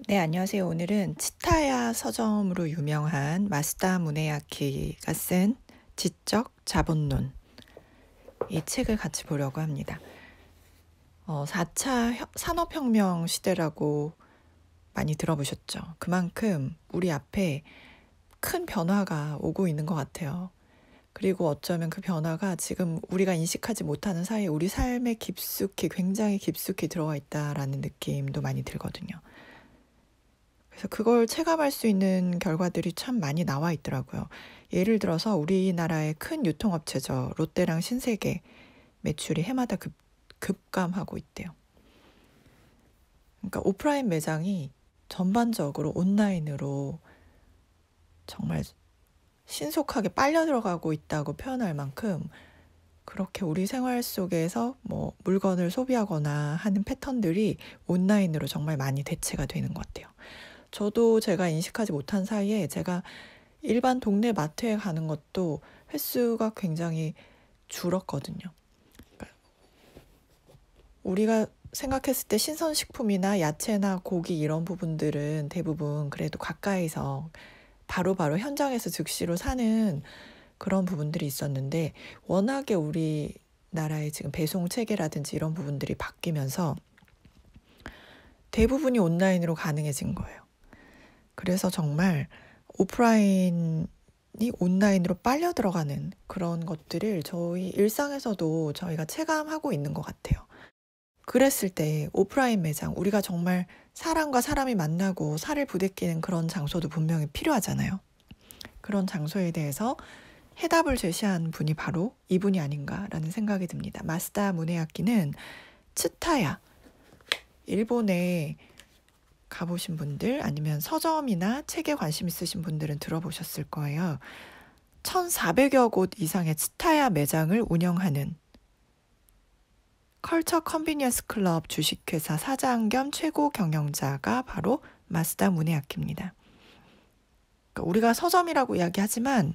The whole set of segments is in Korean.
네, 안녕하세요. 오늘은 치타야 서점으로 유명한 마스다 무네야키가 쓴 지적 자본론, 이 책을 같이 보려고 합니다. 4차 산업혁명 시대라고 많이 들어보셨죠? 그만큼 우리 앞에 큰 변화가 오고 있는 것 같아요. 그리고 어쩌면 그 변화가 지금 우리가 인식하지 못하는 사이에 우리 삶에 굉장히 깊숙이 들어와 있다라는 느낌도 많이 들거든요. 그래서 그걸 체감할 수 있는 결과들이 참 많이 나와 있더라고요. 예를 들어서 우리나라의 큰 유통업체죠. 롯데랑 신세계 매출이 해마다 급감하고 있대요. 그러니까 오프라인 매장이 전반적으로 온라인으로 정말 신속하게 빨려 들어가고 있다고 표현할 만큼 그렇게 우리 생활 속에서 뭐 물건을 소비하거나 하는 패턴들이 온라인으로 정말 많이 대체가 되는 것 같아요. 저도 제가 인식하지 못한 사이에 제가 일반 동네 마트에 가는 것도 횟수가 굉장히 줄었거든요. 그러니까 우리가 생각했을 때 신선식품이나 야채나 고기 이런 부분들은 대부분 그래도 가까이서 바로바로 현장에서 즉시로 사는 그런 부분들이 있었는데, 워낙에 우리나라의 지금 배송 체계라든지 이런 부분들이 바뀌면서 대부분이 온라인으로 가능해진 거예요. 그래서 정말 오프라인이 온라인으로 빨려 들어가는 그런 것들을 저희 일상에서도 저희가 체감하고 있는 것 같아요. 그랬을 때 오프라인 매장, 우리가 정말 사람과 사람이 만나고 살을 부대끼는 그런 장소도 분명히 필요하잖아요. 그런 장소에 대해서 해답을 제시한 분이 바로 이분이 아닌가라는 생각이 듭니다. 마스다 무네야키는 츠타야, 일본에 가보신 분들 아니면 서점이나 책에 관심 있으신 분들은 들어보셨을 거예요. 1,400여 곳 이상의 츠타야 매장을 운영하는 컬처 컨비니언스 클럽 주식회사 사장 겸 최고 경영자가 바로 마스다 무네야키입니다. 그러니까 우리가 서점이라고 이야기하지만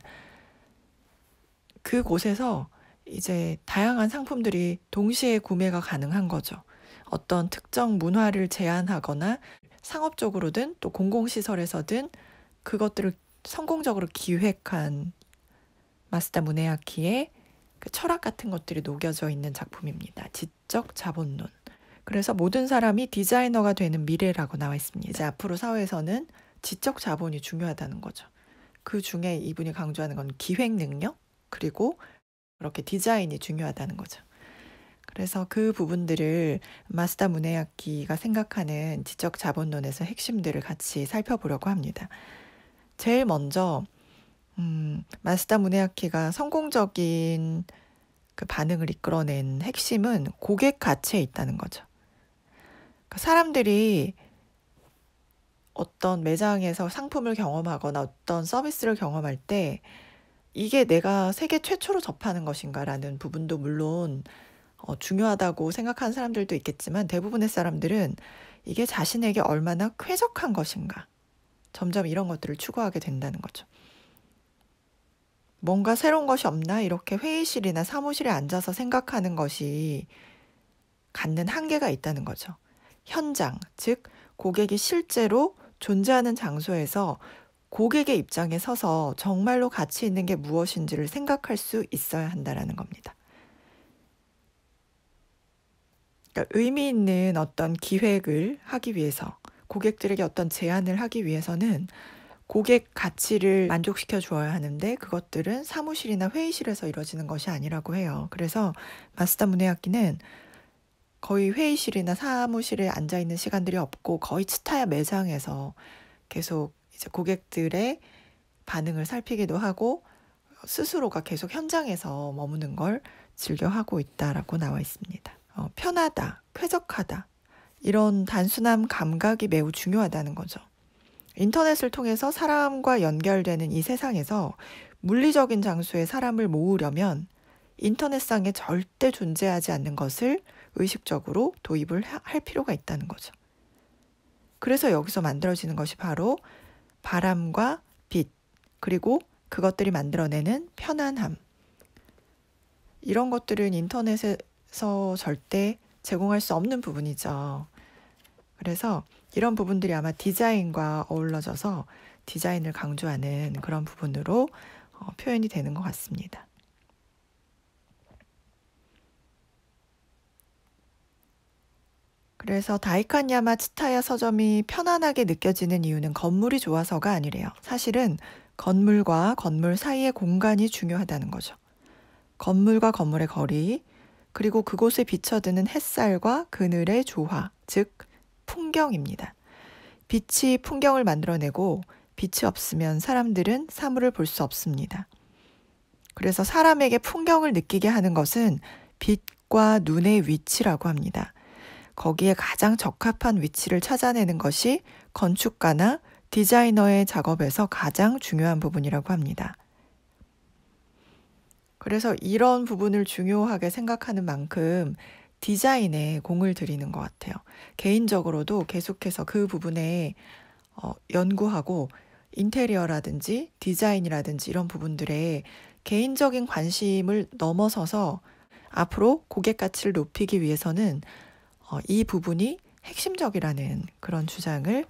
그곳에서 이제 다양한 상품들이 동시에 구매가 가능한 거죠. 어떤 특정 문화를 제안하거나 상업적으로든 또 공공시설에서든 그것들을 성공적으로 기획한 마스다 무네야키의 그 철학 같은 것들이 녹여져 있는 작품입니다. 지적 자본론. 그래서 모든 사람이 디자이너가 되는 미래라고 나와 있습니다. 이제 앞으로 사회에서는 지적 자본이 중요하다는 거죠. 그 중에 이분이 강조하는 건 기획 능력, 그리고 그렇게 디자인이 중요하다는 거죠. 그래서 그 부분들을 마스다 무네야키가 생각하는 지적 자본론에서 핵심들을 같이 살펴보려고 합니다. 제일 먼저 마스다 무네야키가 성공적인 그 반응을 이끌어낸 핵심은 고객 가치에 있다는 거죠. 그러니까 사람들이 어떤 매장에서 상품을 경험하거나 어떤 서비스를 경험할 때 이게 내가 세계 최초로 접하는 것인가라는 부분도 물론 중요하다고 생각하는 사람들도 있겠지만, 대부분의 사람들은 이게 자신에게 얼마나 쾌적한 것인가, 점점 이런 것들을 추구하게 된다는 거죠. 뭔가 새로운 것이 없나 이렇게 회의실이나 사무실에 앉아서 생각하는 것이 갖는 한계가 있다는 거죠. 현장, 즉 고객이 실제로 존재하는 장소에서 고객의 입장에 서서 정말로 가치 있는 게 무엇인지를 생각할 수 있어야 한다는 겁니다. 그러니까 의미 있는 어떤 기획을 하기 위해서, 고객들에게 어떤 제안을 하기 위해서는 고객 가치를 만족시켜 주어야 하는데, 그것들은 사무실이나 회의실에서 이루어지는 것이 아니라고 해요. 그래서 마스다 무네야키는 거의 회의실이나 사무실에 앉아 있는 시간들이 없고 거의 츠타야 매장에서 계속 이제 고객들의 반응을 살피기도 하고 스스로가 계속 현장에서 머무는 걸 즐겨하고 있다라고 나와 있습니다. 편하다, 쾌적하다, 이런 단순한 감각이 매우 중요하다는 거죠. 인터넷을 통해서 사람과 연결되는 이 세상에서 물리적인 장소에 사람을 모으려면 인터넷상에 절대 존재하지 않는 것을 의식적으로 도입을 할 필요가 있다는 거죠. 그래서 여기서 만들어지는 것이 바로 바람과 빛, 그리고 그것들이 만들어내는 편안함. 이런 것들은 인터넷에서 절대 제공할 수 없는 부분이죠. 그래서 이런 부분들이 아마 디자인과 어우러져서 디자인을 강조하는 그런 부분으로 표현이 되는 것 같습니다. 그래서 다이칸야마 츠타야 서점이 편안하게 느껴지는 이유는 건물이 좋아서가 아니래요. 사실은 건물과 건물 사이의 공간이 중요하다는 거죠. 건물과 건물의 거리, 그리고 그곳에 비춰드는 햇살과 그늘의 조화, 즉 풍경입니다. 빛이 풍경을 만들어내고 빛이 없으면 사람들은 사물을 볼 수 없습니다. 그래서 사람에게 풍경을 느끼게 하는 것은 빛과 눈의 위치라고 합니다. 거기에 가장 적합한 위치를 찾아내는 것이 건축가나 디자이너의 작업에서 가장 중요한 부분이라고 합니다. 그래서 이런 부분을 중요하게 생각하는 만큼 디자인에 공을 들이는 것 같아요. 개인적으로도 계속해서 그 부분에 연구하고 인테리어라든지 디자인이라든지 이런 부분들에 개인적인 관심을 넘어서서 앞으로 고객 가치를 높이기 위해서는 이 부분이 핵심적이라는 그런 주장을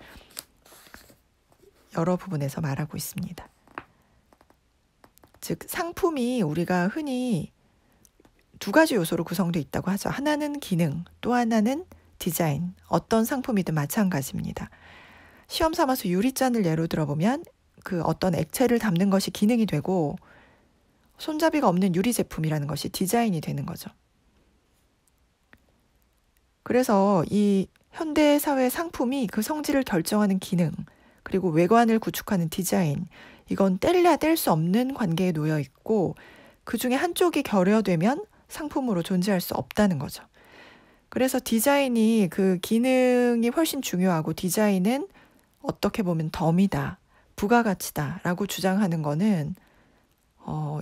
여러 부분에서 말하고 있습니다. 즉 상품이 우리가 흔히 두 가지 요소로 구성되어 있다고 하죠. 하나는 기능, 또 하나는 디자인. 어떤 상품이든 마찬가지입니다. 시험 삼아서 유리잔을 예로 들어보면 그 어떤 액체를 담는 것이 기능이 되고 손잡이가 없는 유리 제품이라는 것이 디자인이 되는 거죠. 그래서 이 현대 사회 상품이 그 성질을 결정하는 기능, 그리고 외관을 구축하는 디자인, 이건 뗄래야 뗄 수 없는 관계에 놓여 있고 그 중에 한쪽이 결여되면 상품으로 존재할 수 없다는 거죠. 그래서 디자인이 그 기능이 훨씬 중요하고 디자인은 어떻게 보면 덤이다, 부가가치다라고 주장하는 거는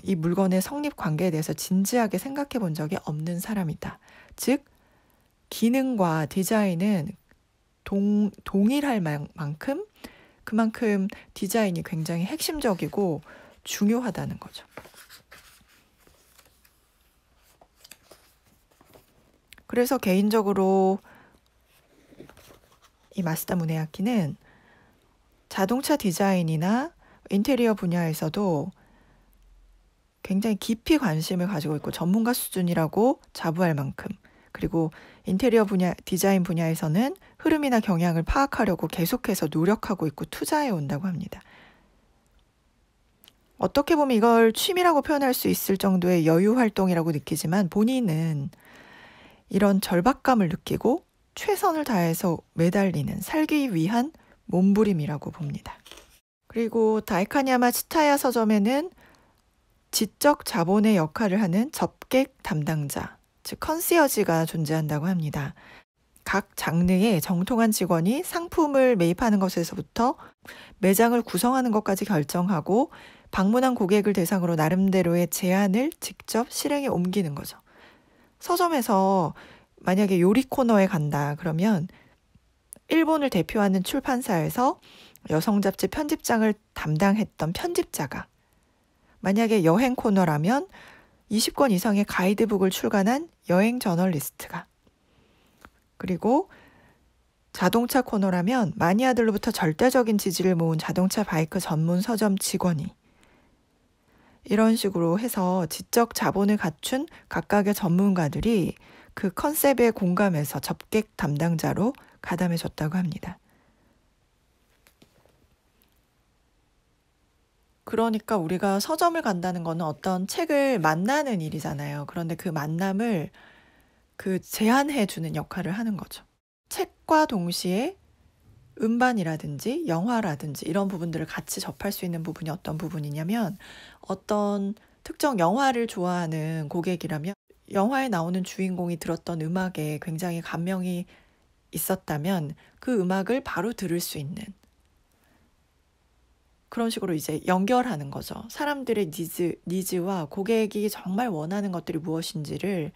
이 물건의 성립 관계에 대해서 진지하게 생각해 본 적이 없는 사람이다. 즉 기능과 디자인은 동일할 만큼 그만큼 디자인이 굉장히 핵심적이고 중요하다는 거죠. 그래서 개인적으로 이 마쓰다 무네야키는 자동차 디자인이나 인테리어 분야에서도 굉장히 깊이 관심을 가지고 있고 전문가 수준이라고 자부할 만큼, 그리고 인테리어 분야, 디자인 분야에서는 흐름이나 경향을 파악하려고 계속해서 노력하고 있고 투자해 온다고 합니다. 어떻게 보면 이걸 취미라고 표현할 수 있을 정도의 여유 활동이라고 느끼지만 본인은 이런 절박감을 느끼고 최선을 다해서 매달리는 살기 위한 몸부림이라고 봅니다. 그리고 다이칸야마 츠타야 서점에는 지적 자본의 역할을 하는 접객 담당자, 즉 컨시어지가 존재한다고 합니다. 각 장르의 정통한 직원이 상품을 매입하는 것에서부터 매장을 구성하는 것까지 결정하고 방문한 고객을 대상으로 나름대로의 제안을 직접 실행에 옮기는 거죠. 서점에서 만약에 요리 코너에 간다 그러면 일본을 대표하는 출판사에서 여성 잡지 편집장을 담당했던 편집자가, 만약에 여행 코너라면 20권 이상의 가이드북을 출간한 여행 저널리스트가, 그리고 자동차 코너라면 마니아들로부터 절대적인 지지를 모은 자동차 바이크 전문 서점 직원이, 이런 식으로 해서 지적 자본을 갖춘 각각의 전문가들이 그 컨셉에 공감해서 접객 담당자로 가담해줬다고 합니다. 그러니까 우리가 서점을 간다는 거는 어떤 책을 만나는 일이잖아요. 그런데 그 만남을 제한해주는 역할을 하는 거죠. 책과 동시에 음반이라든지 영화라든지 이런 부분들을 같이 접할 수 있는 부분이 어떤 부분이냐면, 어떤 특정 영화를 좋아하는 고객이라면 영화에 나오는 주인공이 들었던 음악에 굉장히 감명이 있었다면 그 음악을 바로 들을 수 있는 그런 식으로 이제 연결하는 거죠. 사람들의 니즈와 고객이 정말 원하는 것들이 무엇인지를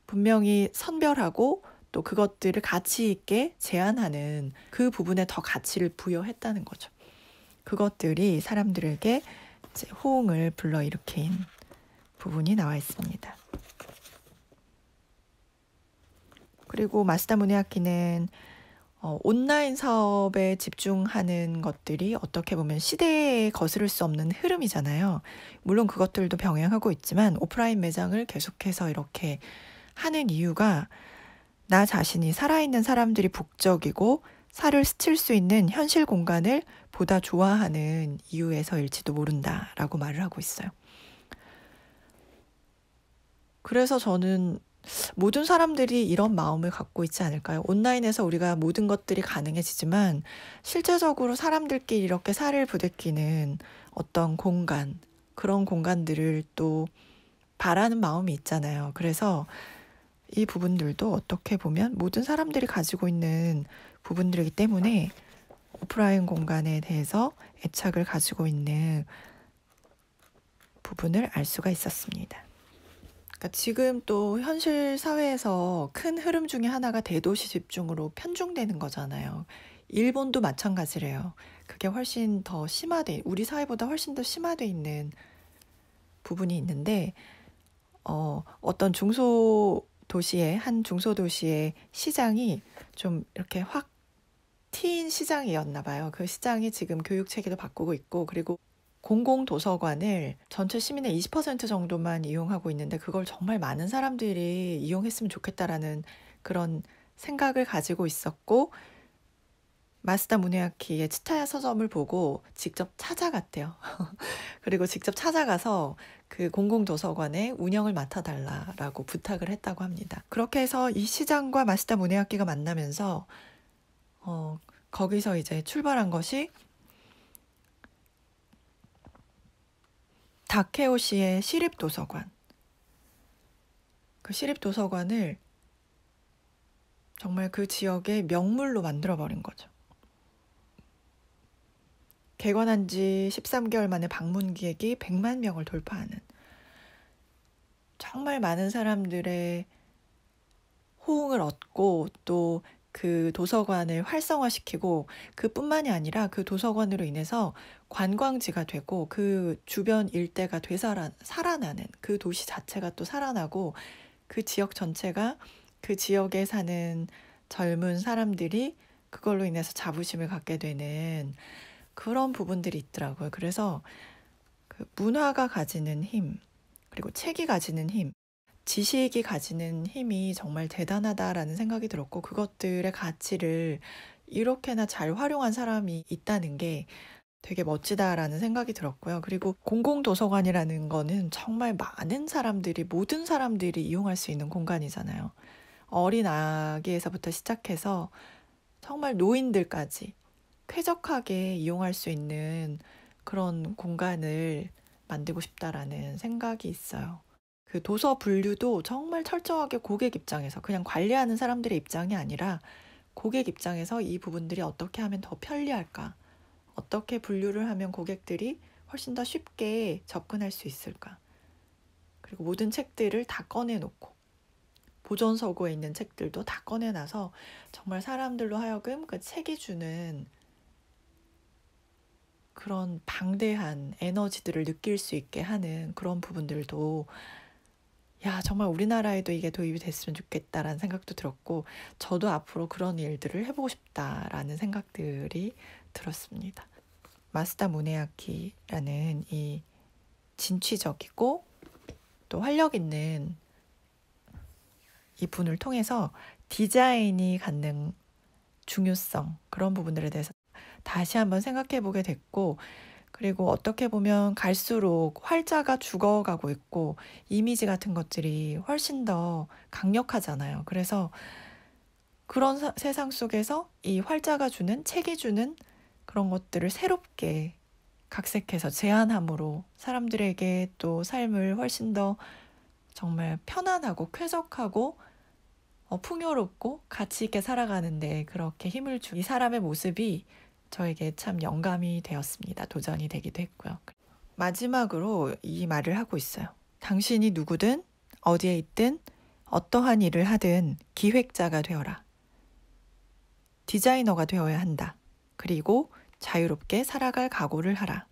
분명히 선별하고 또 그것들을 가치 있게 제안하는 그 부분에 더 가치를 부여했다는 거죠. 그것들이 사람들에게 이제 호응을 불러일으킨 부분이 나와 있습니다. 그리고 마스다 무네아키는 온라인 사업에 집중하는 것들이 어떻게 보면 시대에 거스를 수 없는 흐름이잖아요. 물론 그것들도 병행하고 있지만 오프라인 매장을 계속해서 이렇게 하는 이유가 나 자신이 살아있는 사람들이 북적이고 살을 스칠 수 있는 현실 공간을 보다 좋아하는 이유에서일지도 모른다라고 말을 하고 있어요. 그래서 저는 모든 사람들이 이런 마음을 갖고 있지 않을까요? 온라인에서 우리가 모든 것들이 가능해지지만 실제적으로 사람들끼리 이렇게 살을 부대끼는 어떤 공간, 그런 공간들을 또 바라는 마음이 있잖아요. 그래서 이 부분들도 어떻게 보면 모든 사람들이 가지고 있는 부분들이기 때문에 오프라인 공간에 대해서 애착을 가지고 있는 부분을 알 수가 있었습니다. 그러니까 지금 또 현실 사회에서 큰 흐름 중에 하나가 대도시 집중으로 편중되는 거잖아요. 일본도 마찬가지래요. 그게 훨씬 더 우리 사회보다 훨씬 더 심화돼 있는 부분이 있는데, 어떤 한 중소도시의 시장이 좀 이렇게 확 트인 시장이었나 봐요. 그 시장이 지금 교육 체계도 바꾸고 있고, 그리고 공공도서관을 전체 시민의 20% 정도만 이용하고 있는데 그걸 정말 많은 사람들이 이용했으면 좋겠다라는 그런 생각을 가지고 있었고, 마스다 무네아키의 치타야 서점을 보고 직접 찾아갔대요. 그리고 직접 찾아가서 그 공공도서관의 운영을 맡아달라라고 부탁을 했다고 합니다. 그렇게 해서 이 시장과 마스다 무네아키가 만나면서 거기서 이제 출발한 것이 다케오시의 시립도서관. 그 시립도서관을 정말 그 지역의 명물로 만들어버린 거죠. 개관한 지 13개월 만에 방문객이 100만 명을 돌파하는, 정말 많은 사람들의 호응을 얻고 또 그 도서관을 활성화시키고, 그뿐만이 아니라 그 도서관으로 인해서 관광지가 되고 그 주변 일대가 살아나는, 그 도시 자체가 또 살아나고 그 지역 전체가, 그 지역에 사는 젊은 사람들이 그걸로 인해서 자부심을 갖게 되는 그런 부분들이 있더라고요. 그래서 그 문화가 가지는 힘, 그리고 책이 가지는 힘, 지식이 가지는 힘이 정말 대단하다라는 생각이 들었고, 그것들의 가치를 이렇게나 잘 활용한 사람이 있다는 게 되게 멋지다라는 생각이 들었고요. 그리고 공공도서관이라는 거는 정말 모든 사람들이 이용할 수 있는 공간이잖아요. 어린 아기에서부터 시작해서 정말 노인들까지 쾌적하게 이용할 수 있는 그런 공간을 만들고 싶다라는 생각이 있어요. 그 도서 분류도 정말 철저하게 고객 입장에서, 그냥 관리하는 사람들의 입장이 아니라 고객 입장에서 이 부분들이 어떻게 하면 더 편리할까? 어떻게 분류를 하면 고객들이 훨씬 더 쉽게 접근할 수 있을까? 그리고 모든 책들을 다 꺼내놓고, 보존서고에 있는 책들도 다 꺼내놔서 정말 사람들로 하여금 그 책이 주는 그런 방대한 에너지들을 느낄 수 있게 하는 그런 부분들도, 정말 우리나라에도 이게 도입이 됐으면 좋겠다라는 생각도 들었고, 저도 앞으로 그런 일들을 해보고 싶다라는 생각들이 들었습니다. 마스다 무네아키라는 이 진취적이고 또 활력 있는 이 분을 통해서 디자인이 갖는 중요성, 그런 부분들에 대해서 다시 한번 생각해 보게 됐고, 그리고 어떻게 보면 갈수록 활자가 죽어가고 있고 이미지 같은 것들이 훨씬 더 강력하잖아요. 그래서 그런 세상 속에서 이 책이 주는 그런 것들을 새롭게 각색해서 제안함으로 사람들에게 또 삶을 훨씬 더 정말 편안하고 쾌적하고 풍요롭고 가치 있게 살아가는데 그렇게 힘을 준 이 사람의 모습이 저에게 참 영감이 되었습니다. 도전이 되기도 했고요. 마지막으로 이 말을 하고 있어요. 당신이 누구든 어디에 있든 어떠한 일을 하든 기획자가 되어라. 디자이너가 되어야 한다. 그리고 자유롭게 살아갈 각오를 하라.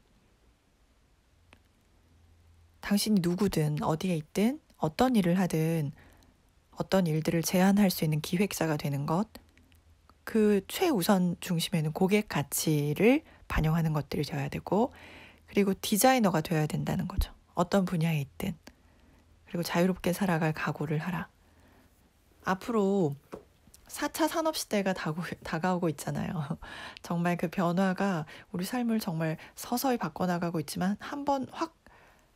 당신이 누구든 어디에 있든 어떤 일을 하든 어떤 일들을 제안할 수 있는 기획자가 되는 것, 그 최우선 중심에는 고객 가치를 반영하는 것들이 되어야 되고, 그리고 디자이너가 되어야 된다는 거죠. 어떤 분야에 있든. 그리고 자유롭게 살아갈 각오를 하라. 앞으로 4차 산업시대가 다가오고 있잖아요. 정말 그 변화가 우리 삶을 정말 서서히 바꿔나가고 있지만 한 번 확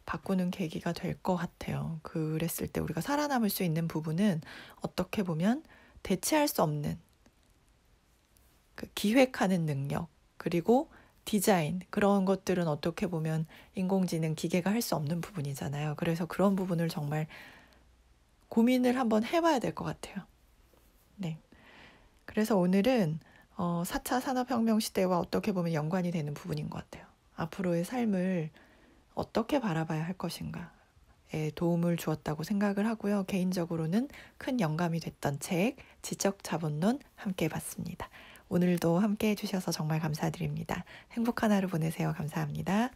바꾸는 계기가 될 것 같아요. 그랬을 때 우리가 살아남을 수 있는 부분은 어떻게 보면 대체할 수 없는 그 기획하는 능력, 그리고 디자인, 그런 것들은 어떻게 보면 인공지능 기계가 할 수 없는 부분이잖아요. 그래서 그런 부분을 정말 고민을 한번 해봐야 될 것 같아요. 네. 그래서 오늘은 4차 산업혁명 시대와 어떻게 보면 연관이 되는 부분인 것 같아요. 앞으로의 삶을 어떻게 바라봐야 할 것인가에 도움을 주었다고 생각을 하고요. 개인적으로는 큰 영감이 됐던 책, 지적자본론 함께 봤습니다. 오늘도 함께 해주셔서 정말 감사드립니다. 행복한 하루 보내세요. 감사합니다.